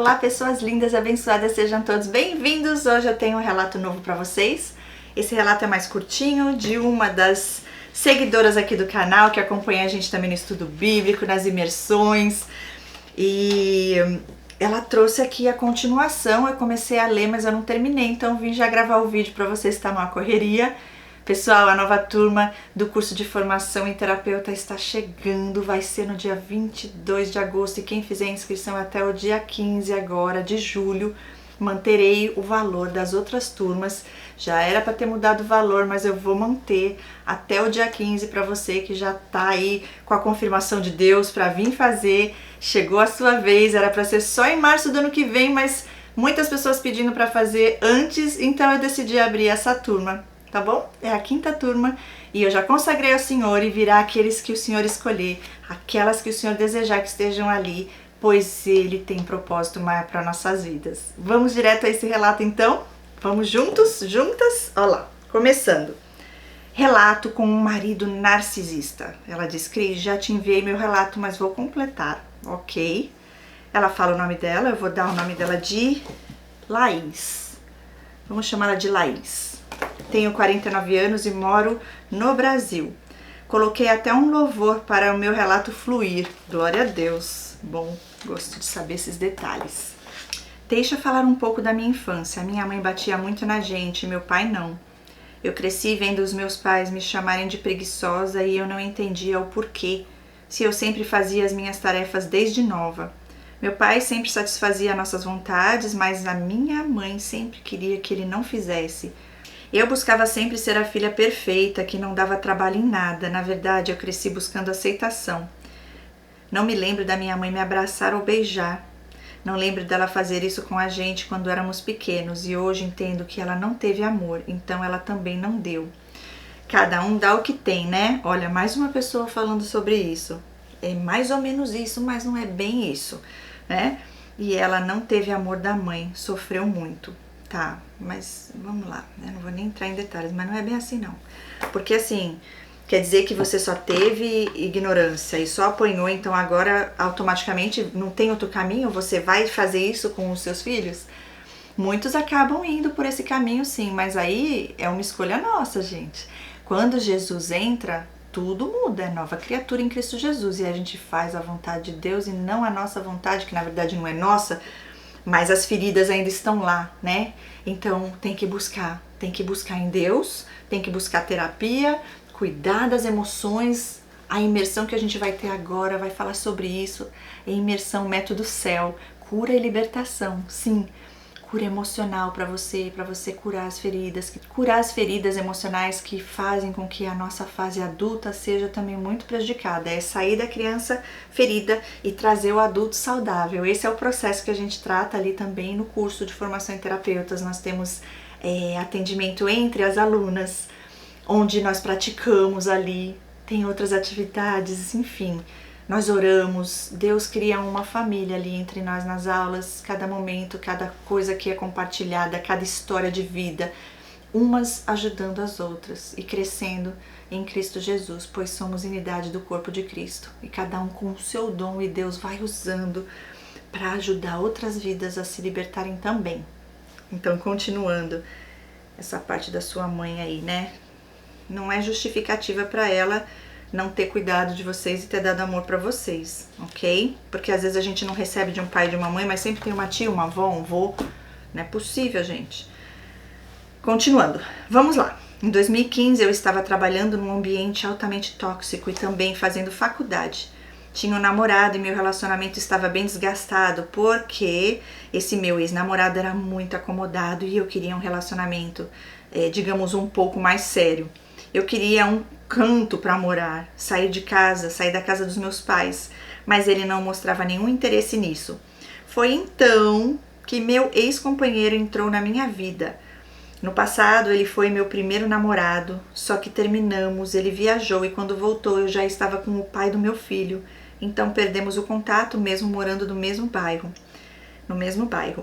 Olá, pessoas lindas, abençoadas, sejam todos bem-vindos. Hoje eu tenho um relato novo para vocês. Esse relato é mais curtinho, de uma das seguidoras aqui do canal, que acompanha a gente também no estudo bíblico, nas imersões. E ela trouxe aqui a continuação. Eu comecei a ler, mas eu não terminei, então vim já gravar o vídeo para vocês, tá numa correria. Pessoal, a nova turma do curso de formação em terapeuta está chegando, vai ser no dia 22 de agosto e quem fizer a inscrição até o dia 15 agora de julho, manterei o valor das outras turmas. Já era para ter mudado o valor, mas eu vou manter até o dia 15 para você que já tá aí com a confirmação de Deus para vir fazer. Chegou a sua vez, era para ser só em março do ano que vem, mas muitas pessoas pedindo para fazer antes, então eu decidi abrir essa turma. Tá bom? É a 5ª turma e eu já consagrei ao Senhor e virá aqueles que o Senhor escolher, aquelas que o Senhor desejar que estejam ali, pois Ele tem propósito maior para nossas vidas. Vamos direto a esse relato então? Vamos juntos, juntas? Olha lá, começando. Relato com um marido narcisista. Ela diz: Cris, já te enviei meu relato, mas vou completar, ok? Ela fala o nome dela, eu vou dar o nome dela de Laís. Vamos chamar ela de Laís. Tenho 49 anos e moro no Brasil. Coloquei até um louvor para o meu relato fluir. Glória a Deus. Bom, gosto de saber esses detalhes. Deixa eu falar um pouco da minha infância. Minha mãe batia muito na gente, meu pai não. Eu cresci vendo os meus pais me chamarem de preguiçosa e eu não entendia o porquê, se eu sempre fazia as minhas tarefas desde nova. Meu pai sempre satisfazia nossas vontades, mas a minha mãe sempre queria que ele não fizesse. Eu buscava sempre ser a filha perfeita, que não dava trabalho em nada. Na verdade, eu cresci buscando aceitação. Não me lembro da minha mãe me abraçar ou beijar. Não lembro dela fazer isso com a gente quando éramos pequenos e hoje entendo que ela não teve amor, então ela também não deu. Cada um dá o que tem, né? Olha, mais uma pessoa falando sobre isso. É mais ou menos isso, mas não é bem isso, né? E ela não teve amor da mãe, sofreu muito. Tá, mas vamos lá, né? Não vou nem entrar em detalhes, mas não é bem assim não. Porque assim, quer dizer que você só teve ignorância e só apanhou, então agora automaticamente não tem outro caminho? Você vai fazer isso com os seus filhos? Muitos acabam indo por esse caminho sim, mas aí é uma escolha nossa, gente. Quando Jesus entra, tudo muda, é nova criatura em Cristo Jesus e a gente faz a vontade de Deus e não a nossa vontade, que na verdade não é nossa, mas as feridas ainda estão lá, né? Então tem que buscar em Deus, tem que buscar terapia, cuidar das emoções. A imersão que a gente vai ter agora vai falar sobre isso. É imersão método céu, cura e libertação, sim. Cura emocional para você curar as feridas emocionais que fazem com que a nossa fase adulta seja também muito prejudicada. É sair da criança ferida e trazer o adulto saudável. Esse é o processo que a gente trata ali também no curso de formação em terapeutas. Nós temos atendimento entre as alunas, onde nós praticamos ali, tem outras atividades, enfim. Nós oramos, Deus cria uma família ali entre nós nas aulas, cada momento, cada coisa que é compartilhada, cada história de vida, umas ajudando as outras e crescendo em Cristo Jesus, pois somos unidade do corpo de Cristo e cada um com o seu dom e Deus vai usando para ajudar outras vidas a se libertarem também. Então, continuando essa parte da sua mãe aí, né? Não é justificativa para ela não ter cuidado de vocês e ter dado amor pra vocês, ok? Porque às vezes a gente não recebe de um pai e de uma mãe, mas sempre tem uma tia, uma avó, um vô. Não é possível, gente. Continuando, vamos lá. Em 2015 eu estava trabalhando num ambiente altamente tóxico e também fazendo faculdade. Tinha um namorado e meu relacionamento estava bem desgastado porque esse meu ex-namorado era muito acomodado e eu queria um relacionamento, digamos, um pouco mais sério. Eu queria um canto para morar, sair da casa dos meus pais, mas ele não mostrava nenhum interesse nisso. Foi então que meu ex-companheiro entrou na minha vida. No passado ele foi meu primeiro namorado, só que terminamos, ele viajou e quando voltou eu já estava com o pai do meu filho, então perdemos o contato mesmo morando no mesmo bairro.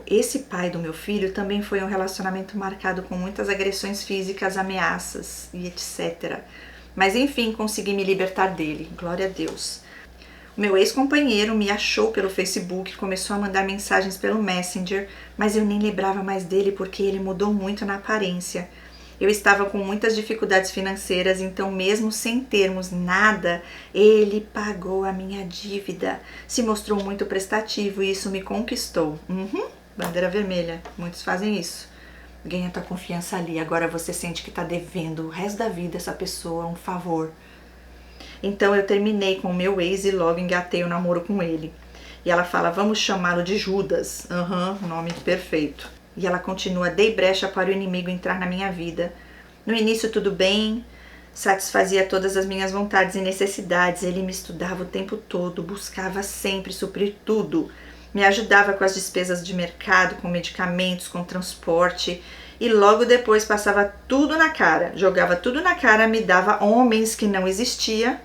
Esse pai do meu filho também foi um relacionamento marcado com muitas agressões físicas, ameaças e etc. Mas enfim, consegui me libertar dele, glória a Deus. Meu ex-companheiro me achou pelo Facebook, começou a mandar mensagens pelo Messenger, mas eu nem lembrava mais dele porque ele mudou muito na aparência. Eu estava com muitas dificuldades financeiras, então mesmo sem termos nada, ele pagou a minha dívida. Se mostrou muito prestativo e isso me conquistou. Bandeira vermelha, muitos fazem isso. Ganha tua confiança ali, agora você sente que tá devendo o resto da vida essa pessoa um favor. Então eu terminei com o meu ex e logo engatei o namoro com ele. E ela fala, vamos chamá-lo de Judas. Nome perfeito. E ela continua, dei brecha para o inimigo entrar na minha vida. No início tudo bem, satisfazia todas as minhas vontades e necessidades. Ele me estudava o tempo todo, buscava sempre suprir tudo. Me ajudava com as despesas de mercado, com medicamentos, com transporte. E logo depois passava tudo na cara, jogava tudo na cara, me dava homens que não existia.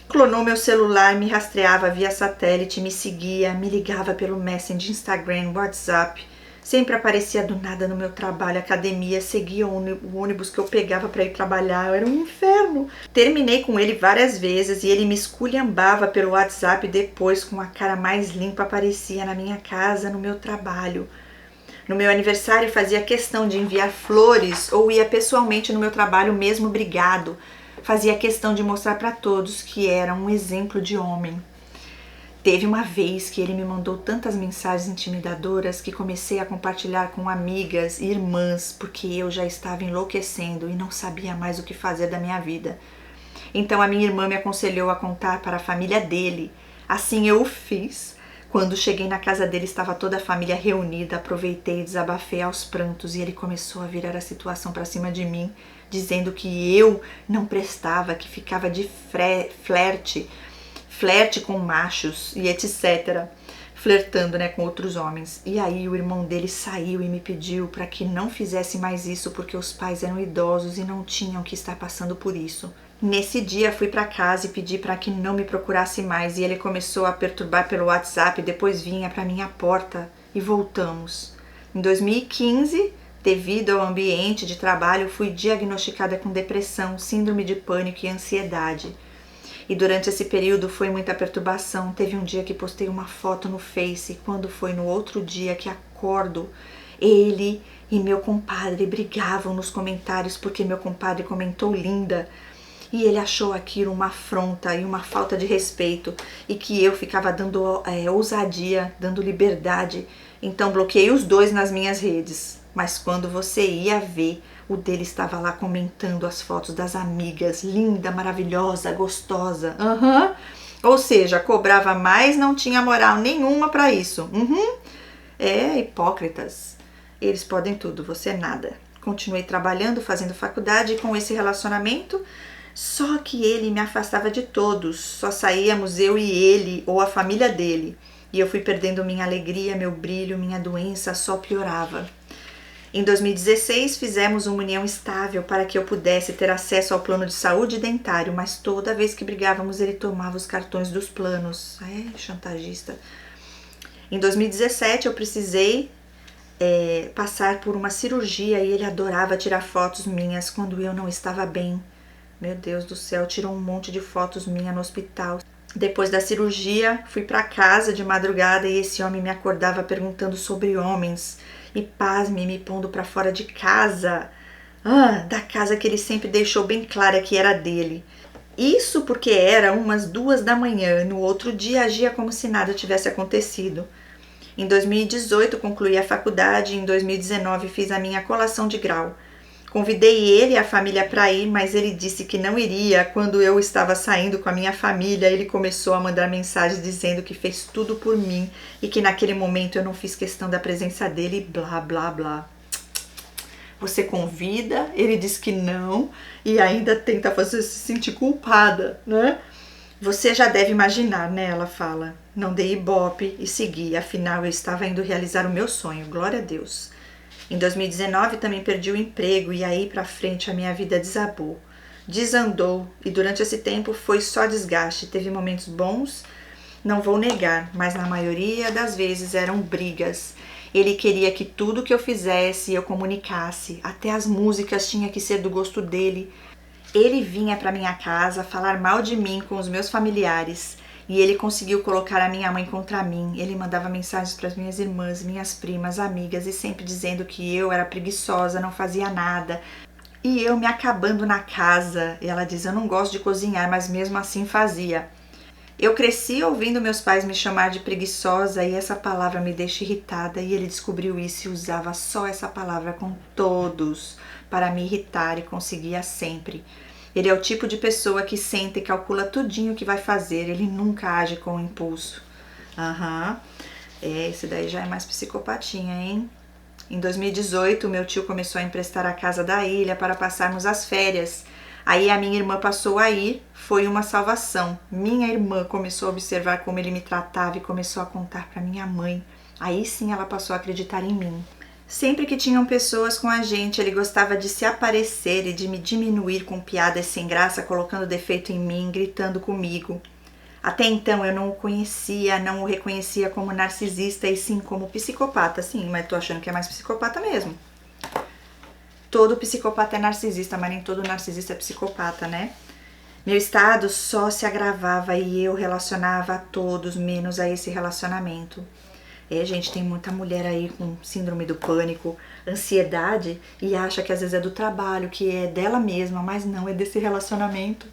Clonou meu celular, me rastreava via satélite, me seguia, me ligava pelo Messenger, Instagram, WhatsApp. Sempre aparecia do nada no meu trabalho, academia, seguia o ônibus que eu pegava para ir trabalhar, era um inferno. Terminei com ele várias vezes e ele me esculhambava pelo WhatsApp depois com a cara mais limpa, aparecia na minha casa, no meu trabalho. No meu aniversário fazia questão de enviar flores ou ia pessoalmente no meu trabalho mesmo obrigado. Fazia questão de mostrar para todos que era um exemplo de homem. Teve uma vez que ele me mandou tantas mensagens intimidadoras que comecei a compartilhar com amigas e irmãs porque eu já estava enlouquecendo e não sabia mais o que fazer da minha vida. Então a minha irmã me aconselhou a contar para a família dele. Assim eu o fiz. Quando cheguei na casa dele estava toda a família reunida, aproveitei e desabafei aos prantos e ele começou a virar a situação para cima de mim, dizendo que eu não prestava, que ficava de flerte com machos e etc. Flertando, com outros homens. E aí o irmão dele saiu e me pediu para que não fizesse mais isso porque os pais eram idosos e não tinham que estar passando por isso. Nesse dia fui para casa e pedi para que não me procurasse mais e ele começou a perturbar pelo WhatsApp, depois vinha para minha porta e voltamos. Em 2015, devido ao ambiente de trabalho, fui diagnosticada com depressão, síndrome de pânico e ansiedade. E durante esse período foi muita perturbação. Teve um dia que postei uma foto no Face e quando foi no outro dia que acordo, ele e meu compadre brigavam nos comentários porque meu compadre comentou linda. E ele achou aquilo uma afronta e uma falta de respeito e que eu ficava dando ousadia, dando liberdade. Então bloqueei os dois nas minhas redes. Mas quando você ia ver, o dele estava lá comentando as fotos das amigas, linda, maravilhosa, gostosa. Ou seja, cobrava mais, não tinha moral nenhuma para isso. Hipócritas. Eles podem tudo, você nada. Continuei trabalhando, fazendo faculdade com esse relacionamento. Só que ele me afastava de todos, só saíamos eu e ele ou a família dele. E eu fui perdendo minha alegria, meu brilho, minha doença só piorava. Em 2016 fizemos uma união estável para que eu pudesse ter acesso ao plano de saúde dentário, mas toda vez que brigávamos ele tomava os cartões dos planos. Chantagista. Em 2017 eu precisei passar por uma cirurgia e ele adorava tirar fotos minhas quando eu não estava bem. Meu Deus do céu, tirou um monte de fotos minha no hospital. Depois da cirurgia, fui para casa de madrugada e esse homem me acordava perguntando sobre homens. E pasme, me pondo para fora de casa. Da casa que ele sempre deixou bem clara que era dele. Isso porque era umas 2 da manhã. No outro dia agia como se nada tivesse acontecido. Em 2018 concluí a faculdade e em 2019 fiz a minha colação de grau. Convidei ele e a família para ir, mas ele disse que não iria. Quando eu estava saindo com a minha família, ele começou a mandar mensagens dizendo que fez tudo por mim e que naquele momento eu não fiz questão da presença dele, blá, blá, blá. Você convida, ele diz que não e ainda tenta fazer se sentir culpada, né? Você já deve imaginar, né? Ela fala. Não dei ibope e segui, afinal eu estava indo realizar o meu sonho, glória a Deus. Em 2019 também perdi o emprego e aí pra frente a minha vida desandou e durante esse tempo foi só desgaste. Teve momentos bons, não vou negar, mas na maioria das vezes eram brigas. Ele queria que tudo que eu fizesse eu comunicasse, até as músicas tinha que ser do gosto dele. Ele vinha pra minha casa falar mal de mim com os meus familiares E ele conseguiu colocar a minha mãe contra mim. Ele mandava mensagens para as minhas irmãs, minhas primas, amigas, e sempre dizendo que eu era preguiçosa, não fazia nada. E eu me acabando na casa. E ela diz, eu não gosto de cozinhar, mas mesmo assim fazia. Eu cresci ouvindo meus pais me chamar de preguiçosa e essa palavra me deixa irritada. E ele descobriu isso e usava só essa palavra com todos para me irritar e conseguia sempre. Ele é o tipo de pessoa que sente e calcula tudinho o que vai fazer. Ele nunca age com impulso. Esse daí já é mais psicopatinha, hein? Em 2018, meu tio começou a emprestar a casa da ilha para passarmos as férias. Aí a minha irmã passou a ir, foi uma salvação. Minha irmã começou a observar como ele me tratava e começou a contar para minha mãe. Aí sim ela passou a acreditar em mim. Sempre que tinham pessoas com a gente, ele gostava de se aparecer e de me diminuir com piadas sem graça, colocando defeito em mim, gritando comigo. Até então eu não o conhecia, não o reconhecia como narcisista e sim como psicopata. Sim, mas tô achando que é mais psicopata mesmo. Todo psicopata é narcisista, mas nem todo narcisista é psicopata, né? Meu estado só se agravava e eu relacionava a todos, menos a esse relacionamento. Gente, tem muita mulher aí com síndrome do pânico, ansiedade e acha que às vezes é do trabalho, que é dela mesma, mas não, é desse relacionamento.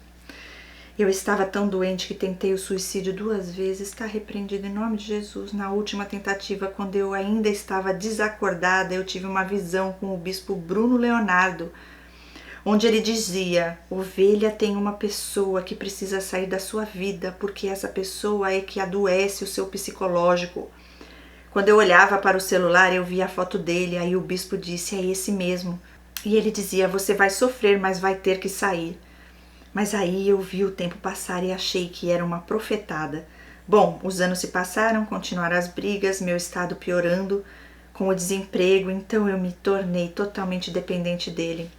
Eu estava tão doente que tentei o suicídio 2 vezes, está repreendido em nome de Jesus. Na última tentativa, quando eu ainda estava desacordada, eu tive uma visão com o bispo Bruno Leonardo, onde ele dizia, ovelha, tem uma pessoa que precisa sair da sua vida, porque essa pessoa é que adoece o seu psicológico. Quando eu olhava para o celular, eu via a foto dele, aí o bispo disse, é esse mesmo. E ele dizia, você vai sofrer, mas vai ter que sair. Mas aí eu vi o tempo passar e achei que era uma profetada. Bom, os anos se passaram, continuaram as brigas, meu estado piorando, com o desemprego, então eu me tornei totalmente dependente dele.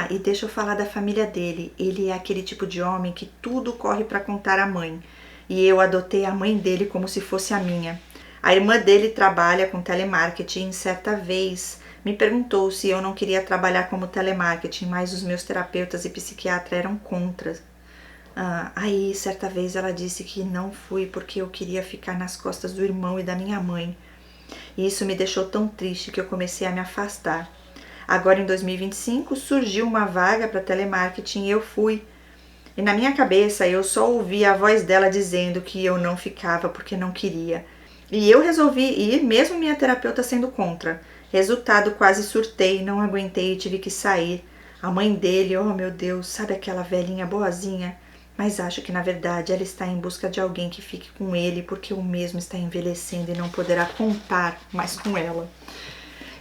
E deixa eu falar da família dele. Ele é aquele tipo de homem que tudo corre para contar à mãe. E eu adotei a mãe dele como se fosse a minha. A irmã dele trabalha com telemarketing e certa vez me perguntou se eu não queria trabalhar como telemarketing, mas os meus terapeutas e psiquiatras eram contra. Aí, certa vez, ela disse que não fui porque eu queria ficar nas costas do irmão e da minha mãe. E isso me deixou tão triste que eu comecei a me afastar. Agora, em 2025, surgiu uma vaga para telemarketing e eu fui. E na minha cabeça, eu só ouvia a voz dela dizendo que eu não ficava porque não queria. E eu resolvi ir, mesmo minha terapeuta sendo contra. Resultado, quase surtei, não aguentei e tive que sair. A mãe dele, oh meu Deus, sabe aquela velhinha boazinha? Mas acho que na verdade ela está em busca de alguém que fique com ele, porque o mesmo está envelhecendo e não poderá contar mais com ela.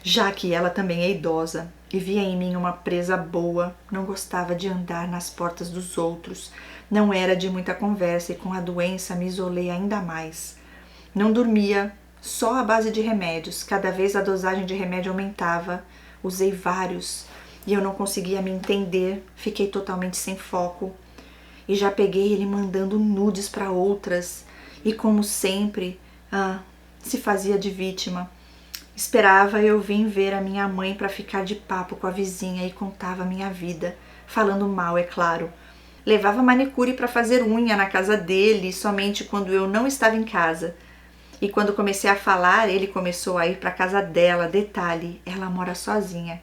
Já que ela também é idosa e via em mim uma presa boa, não gostava de andar nas portas dos outros, não era de muita conversa e com a doença me isolei ainda mais. Não dormia, só à base de remédios. Cada vez a dosagem de remédio aumentava. Usei vários e eu não conseguia me entender. Fiquei totalmente sem foco. E já peguei ele mandando nudes para outras. E como sempre, se fazia de vítima. Esperava eu vir ver a minha mãe para ficar de papo com a vizinha e contava a minha vida. Falando mal, é claro. Levava manicure para fazer unha na casa dele somente quando eu não estava em casa. E quando comecei a falar, ele começou a ir para a casa dela. Detalhe, ela mora sozinha.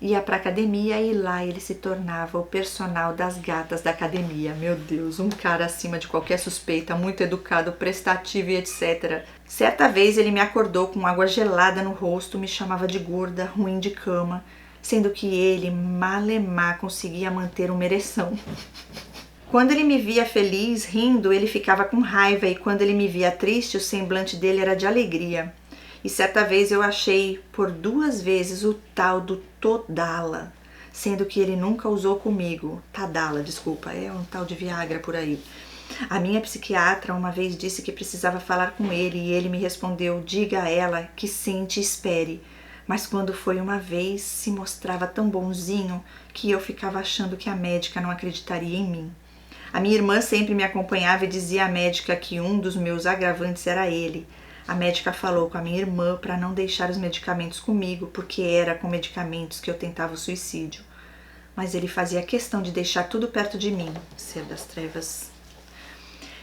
Ia para a academia e lá ele se tornava o personal das gatas da academia. Meu Deus, um cara acima de qualquer suspeita, muito educado, prestativo e etc. Certa vez ele me acordou com água gelada no rosto, me chamava de gorda, ruim de cama, sendo que ele, malemar, conseguia manter uma ereção. Quando ele me via feliz, rindo, ele ficava com raiva e quando ele me via triste, o semblante dele era de alegria. E certa vez eu achei por 2 vezes o tal do Todala, sendo que ele nunca usou comigo. Tadala, desculpa, é um tal de Viagra por aí. A minha psiquiatra uma vez disse que precisava falar com ele e ele me respondeu, diga a ela que sente e espere. Mas quando foi uma vez, se mostrava tão bonzinho que eu ficava achando que a médica não acreditaria em mim. A minha irmã sempre me acompanhava e dizia à médica que um dos meus agravantes era ele. A médica falou com a minha irmã para não deixar os medicamentos comigo, porque era com medicamentos que eu tentava o suicídio. Mas ele fazia questão de deixar tudo perto de mim, ser das trevas.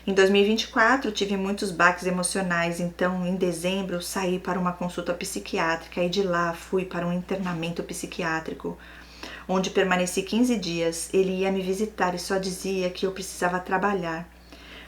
Em 2024 tive muitos baques emocionais, então em dezembro saí para uma consulta psiquiátrica e de lá fui para um internamento psiquiátrico, onde permaneci 15 dias. Ele ia me visitar e só dizia que eu precisava trabalhar.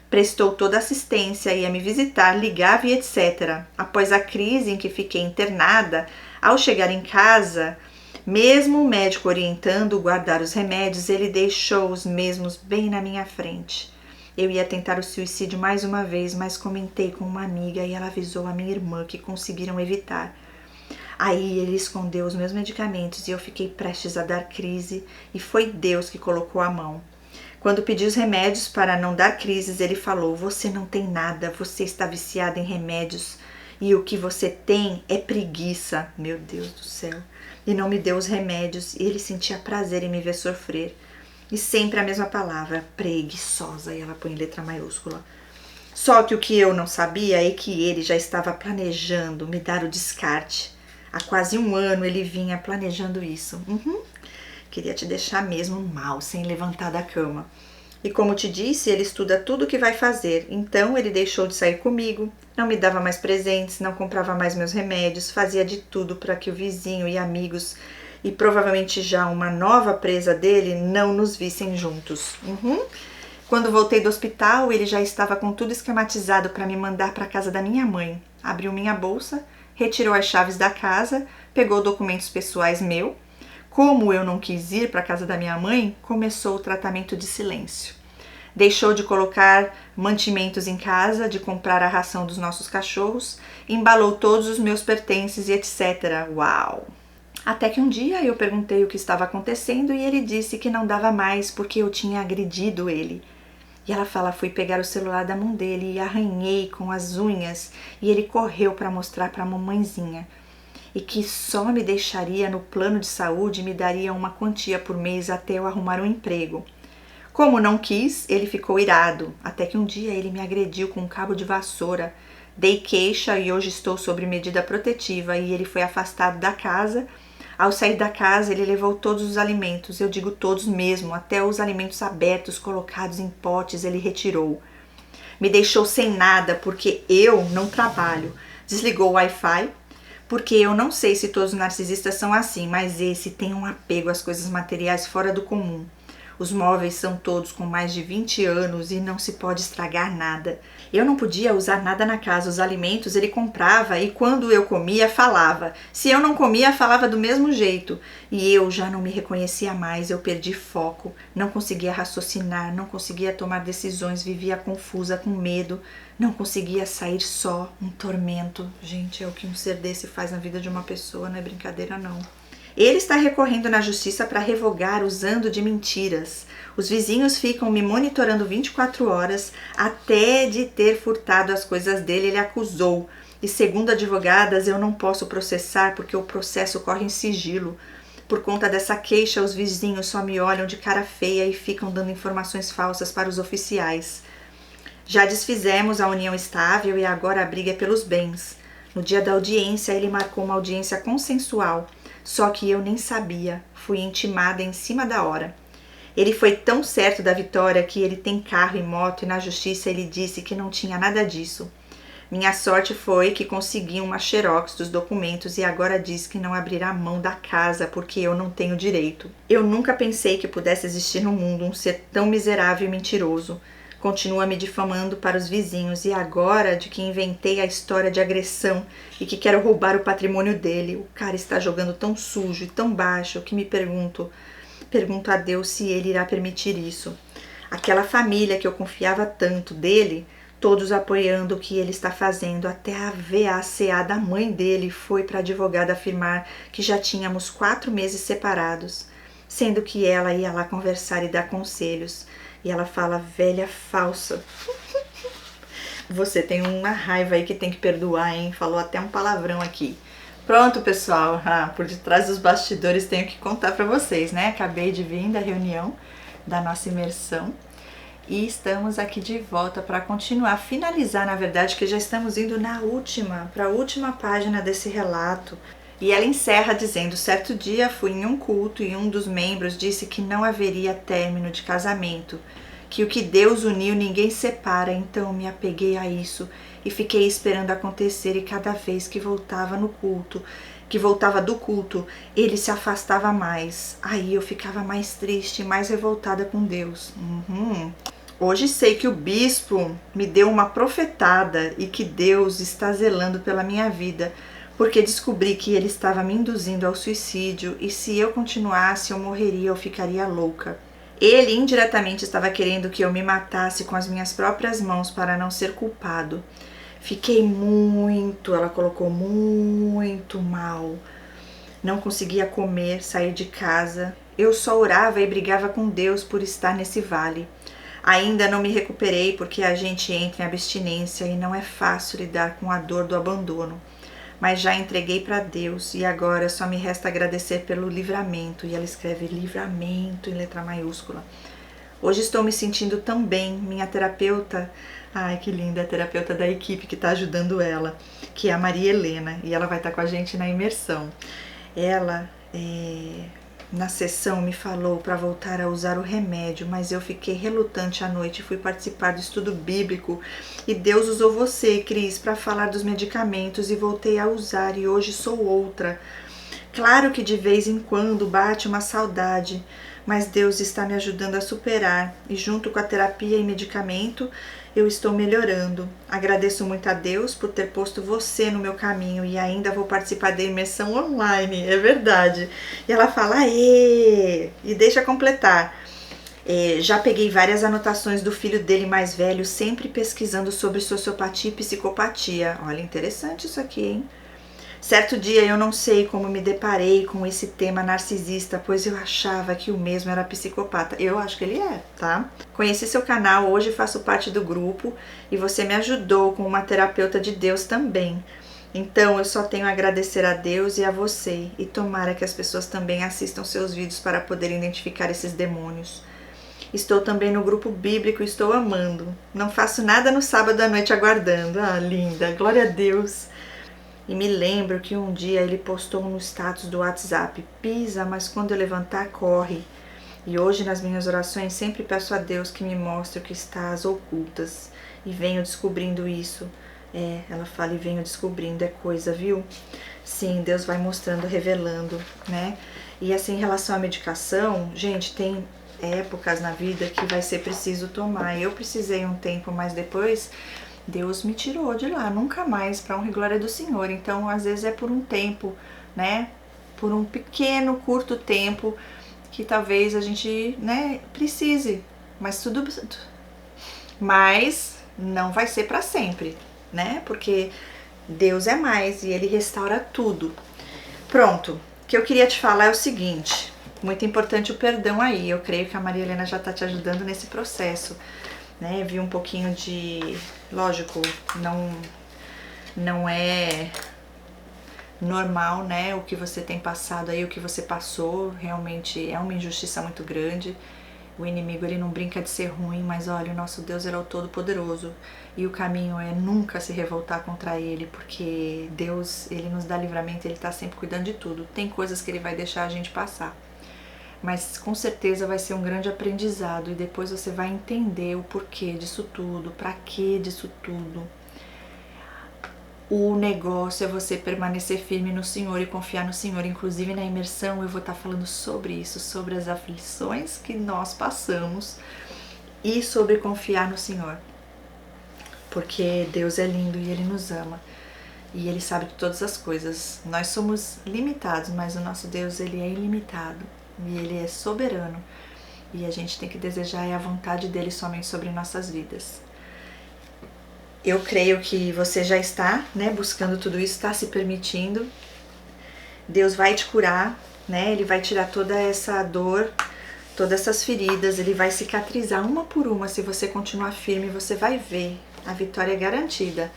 Prestou toda a assistência, ia me visitar, ligava e etc. Após a crise em que fiquei internada, ao chegar em casa, mesmo o médico orientando guardar os remédios, ele deixou os mesmos bem na minha frente. Eu ia tentar o suicídio mais uma vez, mas comentei com uma amiga e ela avisou a minha irmã que conseguiram evitar. Aí ele escondeu os meus medicamentos e eu fiquei prestes a dar crise e foi Deus que colocou a mão. Quando pedi os remédios para não dar crises, ele falou: "Você não tem nada, você está viciada em remédios e o que você tem é preguiça." Meu Deus do céu. E não me deu os remédios e ele sentia prazer em me ver sofrer. E sempre a mesma palavra, preguiçosa, e ela põe em letra maiúscula. Só que o que eu não sabia é que ele já estava planejando me dar o descarte. Há quase um ano ele vinha planejando isso. Queria te deixar mesmo mal, sem levantar da cama. E como te disse, ele estuda tudo o que vai fazer. Então ele deixou de sair comigo, não me dava mais presentes, não comprava mais meus remédios, fazia de tudo para que o vizinho e amigos e provavelmente já uma nova presa dele não nos vissem juntos. Quando voltei do hospital, ele já estava com tudo esquematizado para me mandar para a casa da minha mãe. Abriu minha bolsa, retirou as chaves da casa, pegou documentos pessoais meu. Como eu não quis ir para a casa da minha mãe, começou o tratamento de silêncio. Deixou de colocar mantimentos em casa, de comprar a ração dos nossos cachorros, embalou todos os meus pertences e etc. Uau! Até que um dia eu perguntei o que estava acontecendo e ele disse que não dava mais porque eu tinha agredido ele. E ela fala: "Fui pegar o celular da mão dele e arranhei com as unhas e ele correu para mostrar para a mamãezinha. E que só me deixaria no plano de saúde e me daria uma quantia por mês até eu arrumar um emprego. Como não quis, ele ficou irado, até que um dia ele me agrediu com um cabo de vassoura. Dei queixa e hoje estou sob medida protetiva e ele foi afastado da casa. Ao sair da casa, ele levou todos os alimentos, eu digo todos mesmo, até os alimentos abertos colocados em potes ele retirou. Me deixou sem nada porque eu não trabalho. Desligou o Wi-Fi, porque eu não sei se todos os narcisistas são assim, mas esse tem um apego às coisas materiais fora do comum. Os móveis são todos com mais de 20 anos e não se pode estragar nada. Eu não podia usar nada na casa, os alimentos ele comprava e quando eu comia falava. Se eu não comia, falava do mesmo jeito. E eu já não me reconhecia mais, eu perdi foco, não conseguia raciocinar, não conseguia tomar decisões, vivia confusa, com medo, não conseguia sair só, um tormento. Gente, é o que um ser desse faz na vida de uma pessoa, não é brincadeira não. Ele está recorrendo na justiça para revogar usando de mentiras. Os vizinhos ficam me monitorando 24 horas, até de ter furtado as coisas dele, ele acusou. E segundo advogadas, eu não posso processar porque o processo corre em sigilo. Por conta dessa queixa, os vizinhos só me olham de cara feia e ficam dando informações falsas para os oficiais. Já desfizemos a união estável e agora a briga é pelos bens. No dia da audiência, ele marcou uma audiência consensual. Só que eu nem sabia, fui intimada em cima da hora. Ele foi tão certo da vitória que ele tem carro e moto e na justiça ele disse que não tinha nada disso. Minha sorte foi que consegui uma xerox dos documentos e agora diz que não abrirá mão da casa porque eu não tenho direito. Eu nunca pensei que pudesse existir no mundo um ser tão miserável e mentiroso. Continua me difamando para os vizinhos e agora de que inventei a história de agressão e que quero roubar o patrimônio dele, o cara está jogando tão sujo e tão baixo que me pergunto a Deus se ele irá permitir isso. Aquela família que eu confiava tanto dele, todos apoiando o que ele está fazendo, até a VACA da mãe dele foi para a advogada afirmar que já tínhamos 4 meses separados, sendo que ela ia lá conversar e dar conselhos. E ela fala: velha falsa. Você tem uma raiva aí que tem que perdoar, hein? Falou até um palavrão aqui. Pronto, pessoal. Por detrás dos bastidores tenho que contar pra vocês, né? Acabei de vir da reunião da nossa imersão. E estamos aqui de volta para continuar, finalizar, na verdade, que já estamos indo para a última página desse relato. E ela encerra dizendo: certo dia fui em um culto e um dos membros disse que não haveria término de casamento, que o que Deus uniu ninguém separa, então me apeguei a isso e fiquei esperando acontecer, e cada vez que voltava do culto, ele se afastava mais. Aí eu ficava mais triste, mais revoltada com Deus. Hoje sei que o bispo me deu uma profetada e que Deus está zelando pela minha vida, porque descobri que ele estava me induzindo ao suicídio e se eu continuasse eu morreria ou ficaria louca. Ele indiretamente estava querendo que eu me matasse com as minhas próprias mãos para não ser culpado. Fiquei muito, ela colocou muito mal. Não conseguia comer, sair de casa. Eu só orava e brigava com Deus por estar nesse vale. Ainda não me recuperei porque a gente entra em abstinência e não é fácil lidar com a dor do abandono. Mas já entreguei para Deus e agora só me resta agradecer pelo livramento. E ela escreve livramento em letra maiúscula. Hoje estou me sentindo tão bem. Minha terapeuta, ai que linda, a terapeuta da equipe que está ajudando ela, que é a Maria Helena, e ela vai estar com a gente na imersão. Ela, na sessão, me falou para voltar a usar o remédio, mas eu fiquei relutante à noite e fui participar do estudo bíblico. E Deus usou você, Cris, para falar dos medicamentos e voltei a usar e hoje sou outra. Claro que de vez em quando bate uma saudade, mas Deus está me ajudando a superar e junto com a terapia e medicamento eu estou melhorando. Agradeço muito a Deus por ter posto você no meu caminho e ainda vou participar da imersão online, é verdade. E ela fala, aê! E deixa completar. Já peguei várias anotações do filho dele mais velho, sempre pesquisando sobre sociopatia e psicopatia. Olha, interessante isso aqui, hein? Certo dia eu não sei como me deparei com esse tema narcisista, pois eu achava que o mesmo era psicopata. Eu acho que ele é, tá? Conheci seu canal, hoje faço parte do grupo e você me ajudou com uma terapeuta de Deus também. Então eu só tenho a agradecer a Deus e a você e tomara que as pessoas também assistam seus vídeos para poderem identificar esses demônios. Estou também no grupo bíblico e estou amando. Não faço nada no sábado à noite aguardando. Ah, linda, glória a Deus. E me lembro que um dia ele postou no status do WhatsApp, pisa, mas quando eu levantar, corre. E hoje nas minhas orações sempre peço a Deus que me mostre o que está às ocultas. E venho descobrindo isso. Ela fala e venho descobrindo, é coisa, viu? Sim, Deus vai mostrando, revelando, né? E assim, em relação à medicação, gente, tem épocas na vida que vai ser preciso tomar. Eu precisei um tempo, mas depois Deus me tirou de lá, nunca mais, para honra e glória do Senhor. Então, às vezes é por um tempo, né? Por um pequeno, curto tempo que talvez a gente, né, precise. Mas não vai ser para sempre, né? Porque Deus é mais e Ele restaura tudo. Pronto, o que eu queria te falar é o seguinte, muito importante o perdão aí. Eu creio que a Maria Helena já está te ajudando nesse processo. Né, vi um pouquinho de, lógico, não é normal, né, o que você tem passado aí, o que você passou, realmente é uma injustiça muito grande. O inimigo, ele não brinca de ser ruim, mas olha, o nosso Deus é o Todo-Poderoso e o caminho é nunca se revoltar contra ele, porque Deus, ele nos dá livramento, ele está sempre cuidando de tudo. Tem coisas que ele vai deixar a gente passar, mas com certeza vai ser um grande aprendizado e depois você vai entender o porquê disso tudo, pra que disso tudo. O negócio é você permanecer firme no Senhor e confiar no Senhor. Inclusive na imersão eu vou estar falando sobre isso, sobre as aflições que nós passamos e sobre confiar no Senhor. Porque Deus é lindo e Ele nos ama e Ele sabe de todas as coisas. Nós somos limitados, mas o nosso Deus, Ele é ilimitado. E Ele é soberano e a gente tem que desejar a vontade dele somente sobre nossas vidas. Eu creio que você já está, né, buscando tudo isso, está se permitindo. Deus vai te curar, né? Ele vai tirar toda essa dor, todas essas feridas, ele vai cicatrizar uma por uma. Se você continuar firme, você vai ver, a vitória é garantida.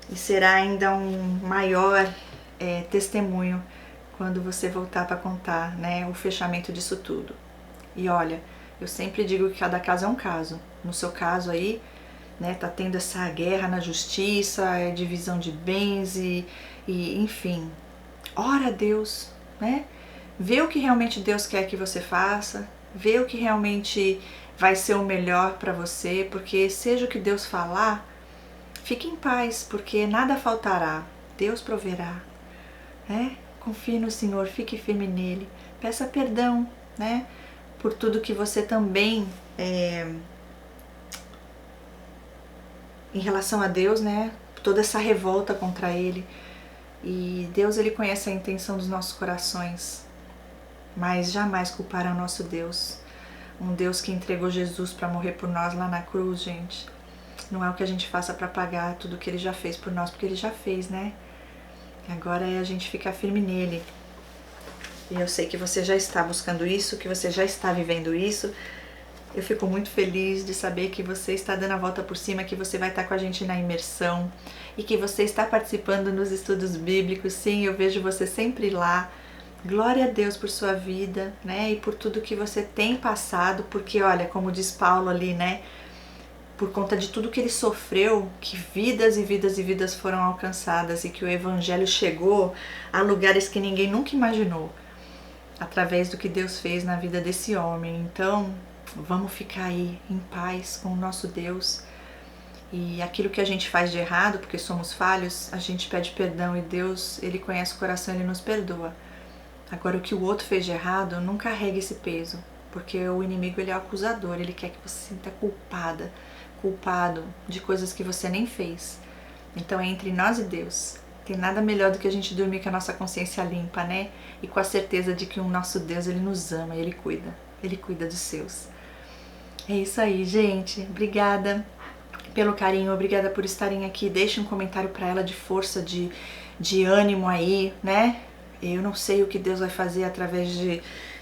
E será ainda um maior testemunho quando você voltar para contar, né, o fechamento disso tudo. E olha, eu sempre digo que cada caso é um caso. No seu caso aí, né, tá tendo essa guerra na justiça, divisão de bens e enfim, ora a Deus, né? Vê o que realmente Deus quer que você faça, vê o que realmente vai ser o melhor para você, porque seja o que Deus falar, fique em paz, porque nada faltará, Deus proverá, né? Confie no Senhor, fique firme nele, peça perdão, né? Por tudo que você também, em relação a Deus, né? Toda essa revolta contra ele. E Deus, ele conhece a intenção dos nossos corações, mas jamais culpará o nosso Deus. Um Deus que entregou Jesus para morrer por nós lá na cruz, gente. Não é o que a gente faça para pagar tudo que ele já fez por nós, porque ele já fez, né? Agora é a gente ficar firme nele. E eu sei que você já está buscando isso, que você já está vivendo isso. Eu fico muito feliz de saber que você está dando a volta por cima, que você vai estar com a gente na imersão e que você está participando nos estudos bíblicos. Sim, eu vejo você sempre lá. Glória a Deus por sua vida, né? E por tudo que você tem passado, porque olha, como diz Paulo ali, né? Por conta de tudo que ele sofreu, que vidas e vidas e vidas foram alcançadas e que o evangelho chegou a lugares que ninguém nunca imaginou, através do que Deus fez na vida desse homem. Então, vamos ficar aí em paz com o nosso Deus. E aquilo que a gente faz de errado, porque somos falhos, a gente pede perdão e Deus, ele conhece o coração, ele nos perdoa. Agora, o que o outro fez de errado, não carregue esse peso, porque o inimigo, ele é o acusador, ele quer que você se sinta culpado de coisas que você nem fez. Então é entre nós e Deus. Tem nada melhor do que a gente dormir com a nossa consciência limpa, né? E com a certeza de que o nosso Deus, ele nos ama, ele cuida dos seus. É isso aí, gente. Obrigada pelo carinho, obrigada por estarem aqui. Deixe um comentário para ela de força, de ânimo aí, né? Eu não sei o que Deus vai fazer através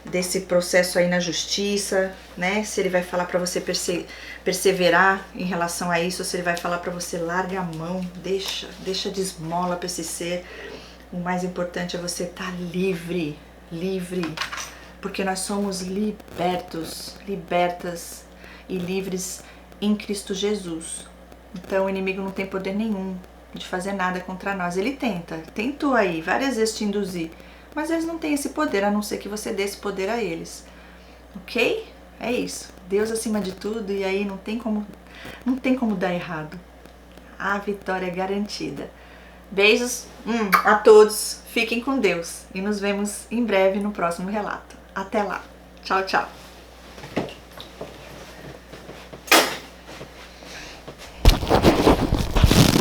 desse processo aí na justiça, né? Se ele vai falar para você perseverar em relação a isso, ou se ele vai falar para você larga a mão, deixa de esmola para esse ser. O mais importante é você estar livre, porque nós somos libertas e livres em Cristo Jesus. Então o inimigo não tem poder nenhum de fazer nada contra nós. Ele tentou aí várias vezes te induzir, mas eles não têm esse poder, a não ser que você dê esse poder a eles. Ok? É isso. Deus acima de tudo, e aí não tem como dar errado. A vitória é garantida. Beijos a todos, fiquem com Deus e nos vemos em breve no próximo relato. Até lá. Tchau, tchau.